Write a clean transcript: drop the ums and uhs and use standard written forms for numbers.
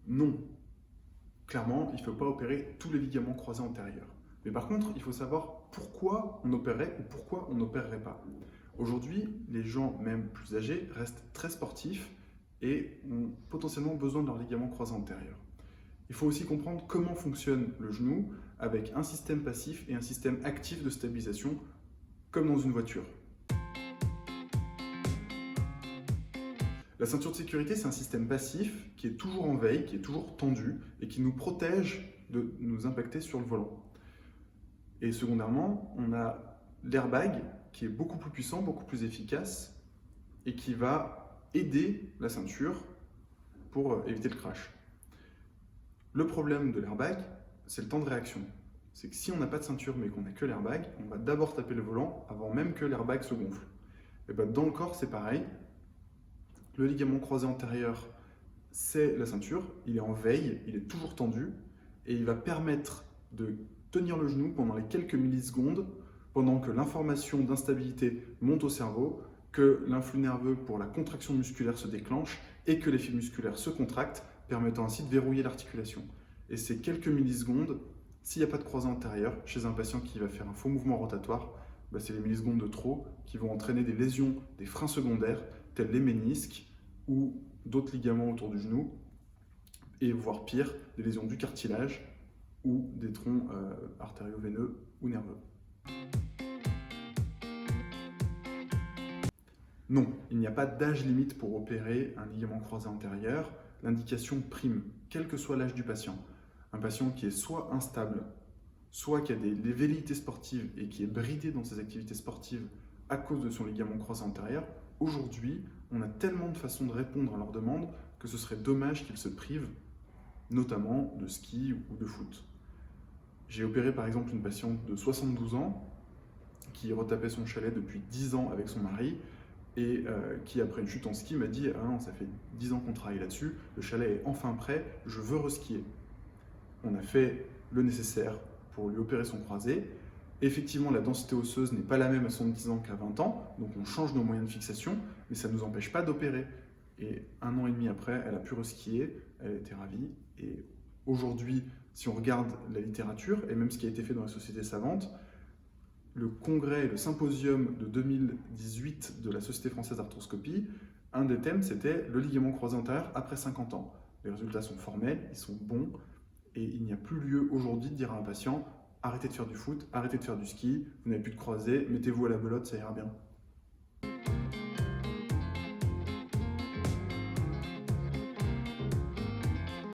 Non, clairement, il ne faut pas opérer tous les ligaments croisés antérieurs. Mais par contre, il faut savoir pourquoi on opérait ou pourquoi on n'opérerait pas. Aujourd'hui, les gens, même plus âgés, restent très sportifs et ont potentiellement besoin de leurs ligaments croisés antérieurs. Il faut aussi comprendre comment fonctionne le genou avec un système passif et un système actif de stabilisation, comme dans une voiture. La ceinture de sécurité, c'est un système passif qui est toujours en veille, qui est toujours tendu et qui nous protège de nous impacter sur le volant. Et secondairement, on a l'airbag qui est beaucoup plus puissant, beaucoup plus efficace et qui va aider la ceinture pour éviter le crash. Le problème de l'airbag, c'est le temps de réaction. C'est que si on n'a pas de ceinture mais qu'on n'a que l'airbag, on va d'abord taper le volant avant même que l'airbag se gonfle. Et ben dans le corps, c'est pareil. Le ligament croisé antérieur, c'est la ceinture, il est en veille, il est toujours tendu et il va permettre de tenir le genou pendant les quelques millisecondes pendant que l'information d'instabilité monte au cerveau, que l'influx nerveux pour la contraction musculaire se déclenche et que les fibres musculaires se contractent, permettant ainsi de verrouiller l'articulation. Et ces quelques millisecondes, s'il n'y a pas de croisé antérieur, chez un patient qui va faire un faux mouvement rotatoire, c'est les millisecondes de trop qui vont entraîner des lésions des freins secondaires, tels les ménisques ou d'autres ligaments autour du genou, et voire pire, des lésions du cartilage ou des troncs artério-veineux ou nerveux. Non, il n'y a pas d'âge limite pour opérer un ligament croisé antérieur. L'indication prime, quel que soit l'âge du patient. Un patient qui est soit instable, soit qui a des velléités sportives et qui est bridé dans ses activités sportives à cause de son ligament croisé antérieur, aujourd'hui, on a tellement de façons de répondre à leurs demandes que ce serait dommage qu'ils se privent, notamment de ski ou de foot. J'ai opéré par exemple une patiente de 72 ans qui retapait son chalet depuis 10 ans avec son mari et qui, après une chute en ski, m'a dit « Ah non, ça fait 10 ans qu'on travaille là-dessus, le chalet est enfin prêt, je veux reskier ». On a fait le nécessaire pour lui opérer son croisé. Effectivement, la densité osseuse n'est pas la même à 70 ans qu'à 20 ans, donc on change nos moyens de fixation, mais ça ne nous empêche pas d'opérer. Et 1 an et demi après, elle a pu reskier, elle était ravie. Et aujourd'hui, si on regarde la littérature, et même ce qui a été fait dans la société savante, le congrès, le symposium de 2018 de la Société française d'arthroscopie, un des thèmes, c'était le ligament croisé antérieur après 50 ans. Les résultats sont formels, ils sont bons, et il n'y a plus lieu aujourd'hui de dire à un patient « Arrêtez de faire du foot, arrêtez de faire du ski, vous n'avez plus de croisé, mettez-vous à la belote, ça ira bien ».